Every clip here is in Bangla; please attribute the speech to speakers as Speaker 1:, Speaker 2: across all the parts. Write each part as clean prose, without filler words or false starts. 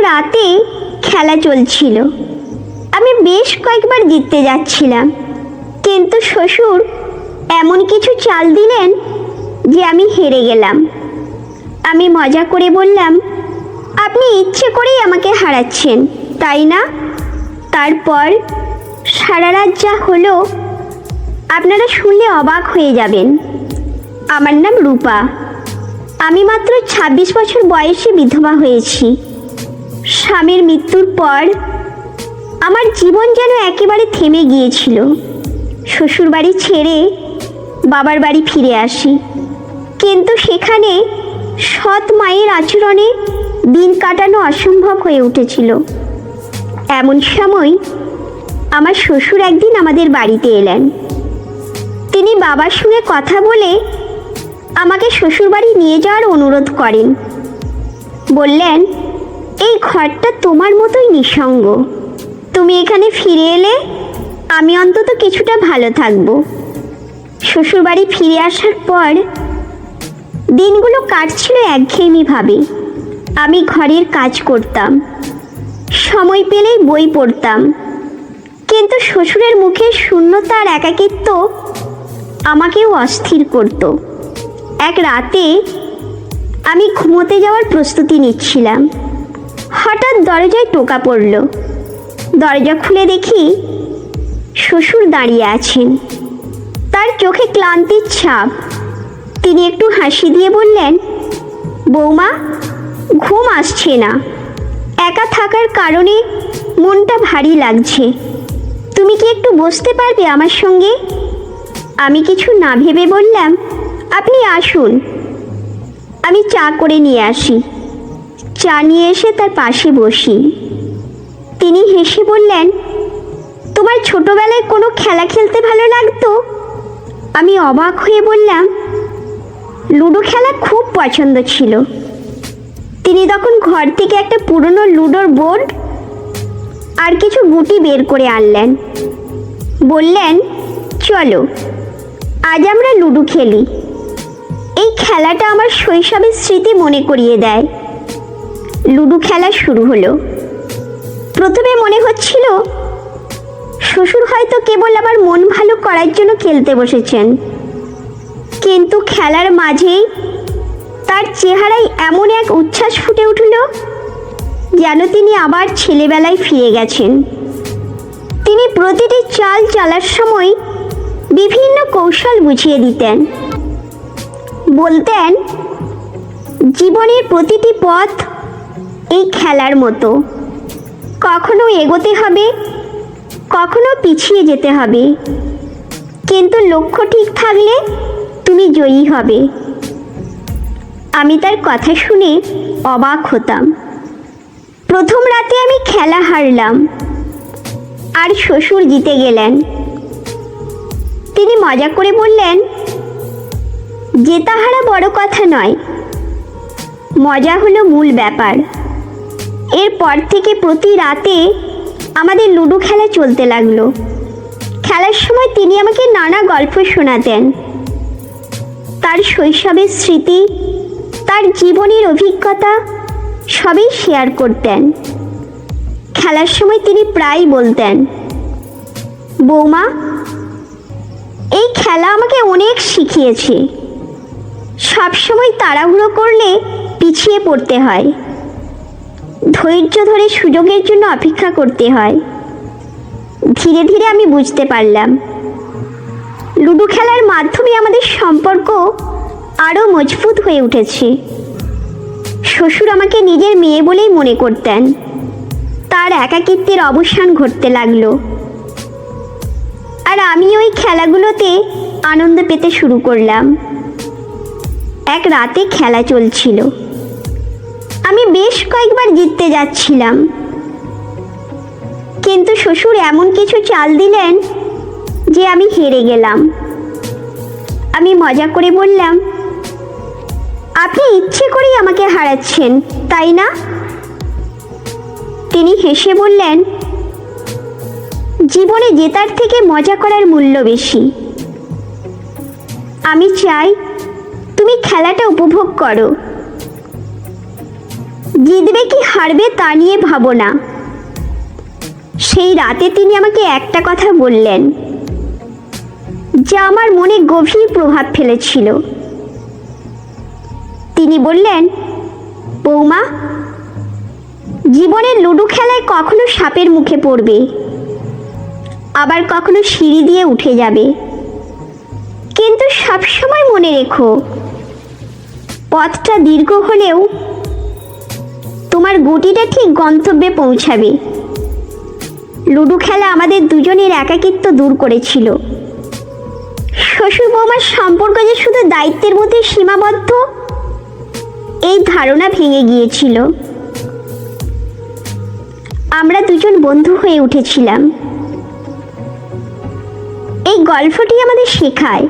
Speaker 1: রাতে খেলা চলছিল। আমি বেশ কয়েকবার জিততে যাচ্ছিলাম, কিন্তু শ্বশুর এমন কিছু চাল দিলেন যে আমি হেরে গেলাম। আমি মজা করে বললাম, আপনি ইচ্ছে করেই আমাকে হারাচ্ছেন, তাই না? তারপর সারা রাত যা হলো আপনারা শুনলে অবাক হয়ে যাবেন। আমার নাম রূপা। আমি মাত্র ২৬ বছর বয়সে বিধবা হয়েছি। স্বামীর মৃত্যুর পর আমার জীবন যেন একেবারে থেমে গিয়েছিল। শ্বশুর বাড়ি ছেড়ে বাবার বাড়ি ফিরে আসি, কিন্তু সেখানে সৎ মায়ের আচরণে দিন কাটানো অসম্ভব হয়ে উঠেছিল। এমন সময় আমার শ্বশুর একদিন আমাদের বাড়িতে এলেন। তিনি বাবার সঙ্গে কথা বলে আমাকে শ্বশুরবাড়ি নিয়ে যাওয়ার অনুরোধ করেন। বললেন, এই ঘরটা তোমার মতোই নিঃসঙ্গ, তুমি এখানে ফিরে এলে আমি অন্তত কিছুটা ভালো থাকব। শ্বশুরবাড়ি ফিরে আসার পর দিনগুলো কাটছিল একঘেয়েমিভাবে। আমি ঘরের কাজ করতাম, সময় পেলেই বই পড়তাম, কিন্তু শ্বশুরের মুখের শূন্যতা আর একাকিত্ব আমাকেও অস্থির করত। এক রাতে আমি ঘুমোতে যাওয়ার প্রস্তুতি নিচ্ছিলাম, হঠাৎ দরজায় টোকা পড়ল। দরজা খুলে দেখি শ্বশুর দাঁড়িয়ে আছেন, তার চোখে ক্লান্তির ছাপ। তিনি একটু হাসি দিয়ে বললেন, বৌমা, ঘুম আসছে না, একা থাকার কারণে মনটা ভারী লাগছে, তুমি কি একটু বসতে পারবে আমার সঙ্গে? আমি কিছু না ভেবে বললাম, আপনি আসুন, আমি চা করে নিয়ে আসি। চা নিয়ে এসে তার পাশে বসি। তিনি হেসে বললেন, তোমার ছোটবেলায় কোনো খেলা খেলতে ভালো লাগতো? আমি অবাক হয়ে বললাম, লুডো খেলা খুব পছন্দ ছিল। তিনি তখন ঘর থেকে একটা পুরনো লুডোর বোর্ড আর কিছু গুটি বের করে আনলেন। বললেন, চলো আজ আমরা লুডো খেলি। এই খেলাটা আমার শৈশবের স্মৃতি মনে করিয়ে দেয়। লুডো খেলা শুরু হলো। প্রথমে মনে হচ্ছিল শ্বশুর হয়তো কেবল আমার মন ভালো করার জন্য খেলতে বসেছেন, কিন্তু খেলার মাঝেই তার চেহারায় এমন এক উচ্ছ্বাস ফুটে উঠল যেন তিনি আবার ছেলেবেলায় ফিরে গেছেন। তিনি প্রতিটি চাল চালার সময় বিভিন্ন কৌশল বুঝিয়ে দিতেন। বলতেন, জীবনের প্রতিটি পথ এই খেলার মতো, কখনো এগোতে হবে, কখনো পিছিয়ে যেতে হবে, কিন্তু লক্ষ্য ঠিক থাকলে তুমি জয়ী হবে। আমি তার কথা শুনে অবাক হতাম। প্রথম রাতে আমি খেলা হারলাম আর শ্বশুর জিতে গেলেন। তিনি মজা করে বললেন, জেতা হারা বড় কথা নয়, মজা হলো মূল ব্যাপার। এরপর থেকে প্রতি রাতে আমাদের লুডো খেলা চলতে লাগলো। খেলার সময় তিনি আমাকে নানা গল্প শোনাতেন, তার শৈশবের স্মৃতি, তার জীবনের অভিজ্ঞতা সবই শেয়ার করতেন। খেলার সময় তিনি প্রায় বলতেন, বৌমা, এই খেলা আমাকে অনেক শিখিয়েছে। সবসময় তাড়াহুড়ো করলে পিছিয়ে পড়তে হয়, ধৈর্য ধরে সুযোগের জন্য অপেক্ষা করতে হয়। ধীরে ধীরে আমি বুঝতে পারলাম, লুডো খেলার মাধ্যমে আমাদের সম্পর্ক আরও মজবুত হয়ে উঠেছে। শ্বশুর আমাকে নিজের মেয়ে বলেই মনে করতেন। তার একাকিত্বের অবসান ঘটতে লাগলো, আর আমি ওই খেলাগুলোতে আনন্দ পেতে শুরু করলাম। এক রাতে খেলা চলছিল। আমি বেশ কয়েকবার জিততে যাচ্ছিলাম, কিন্তু শ্বশুর এমন কিছু চাল দিলেন যে আমি হেরে গেলাম। আমি মজা করে বললাম, আপনি ইচ্ছে করেই আমাকে হারাচ্ছেন, তাই না? তিনি হেসে বললেন, জীবনে জেতার থেকে মজা করার মূল্য বেশি। আমি চাই তুমি খেলাটা উপভোগ করো। জিতবে কি হারবে তা নিয়ে ভাবো না। সেই রাতে তিনি আমাকে একটা কথা বললেন, যা আমার মনে গভীর প্রভাব ফেলেছিল। তিনি বললেন, বৌমা, জীবনের লুডো খেলায় কখনো সাপের মুখে পড়বে, আবার কখনো সিঁড়ি দিয়ে উঠে যাবে, কিন্তু সবসময় মনে রেখো, পথটা দীর্ঘ হলেও তোমার গতিটা ঠিক গন্তব্যে পৌঁছাবে। লুডো খেলা আমাদের দুজনের একাকিত্ব দূর করেছিল। শ্বশুর বৌমার সম্পর্ক যে শুধু দায়িত্বের মধ্যে সীমাবদ্ধ, এই ধারণা ভেঙে গিয়েছিল। আমরা দুজন বন্ধু হয়ে উঠেছিলাম। এই গল্পটি আমাদের শেখায়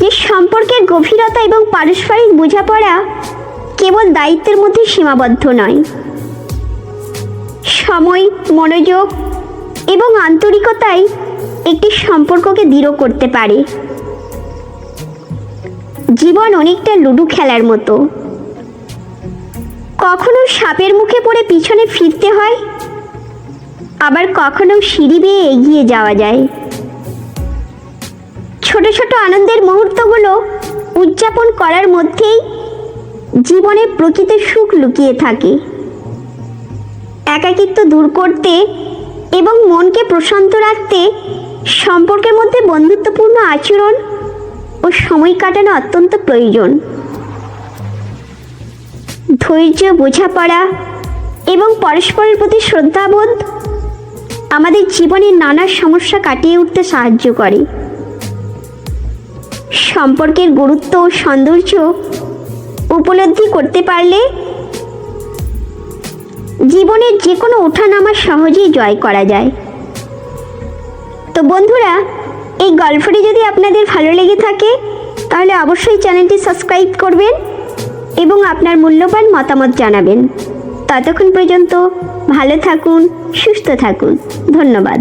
Speaker 1: যে সম্পর্কের গভীরতা এবং পারস্পরিক বোঝাপড়া কেবল দায়িত্বের মধ্যে সীমাবদ্ধ নয়। সময়, মনোযোগ এবং আন্তরিকতাই একটি সম্পর্ককে দৃঢ় করতে পারে। জীবন অনেকটা লুডো খেলার মতো। কখনো সাপের মুখে পড়ে পিছনে ফিরতে হয়, আবার কখনো সিঁড়ি বেয়ে এগিয়ে যাওয়া যায়। ছোট ছোট আনন্দের মুহূর্তগুলো উদযাপন করার মধ্যেই জীবনের প্রকৃত সুখ লুকিয়ে থাকে। একাকিত্ব দূর করতে এবং মনকে প্রশান্ত রাখতে সম্পর্কের মধ্যে বন্ধুত্বপূর্ণ আচরণ ও সময় কাটানো অত্যন্ত প্রয়োজন। ধৈর্য, বোঝাপড়া এবং পরস্পরের প্রতি শ্রদ্ধাবোধ আমাদের জীবনের নানা সমস্যা কাটিয়ে উঠতে সাহায্য করে। সম্পর্কের গুরুত্ব ও সৌন্দর্য উপলব্ধি করতে পারলে জীবনের যে কোনো ওঠানামা সহজেই জয় করা যায়। তো বন্ধুরা, এই গল্পটি যদি আপনাদের ভালো লেগে থাকে তাহলে অবশ্যই চ্যানেলটি সাবস্ক্রাইব করবেন এবং আপনার মূল্যবান মতামত জানাবেন। ততক্ষণ পর্যন্ত ভালো থাকুন, সুস্থ থাকুন। ধন্যবাদ।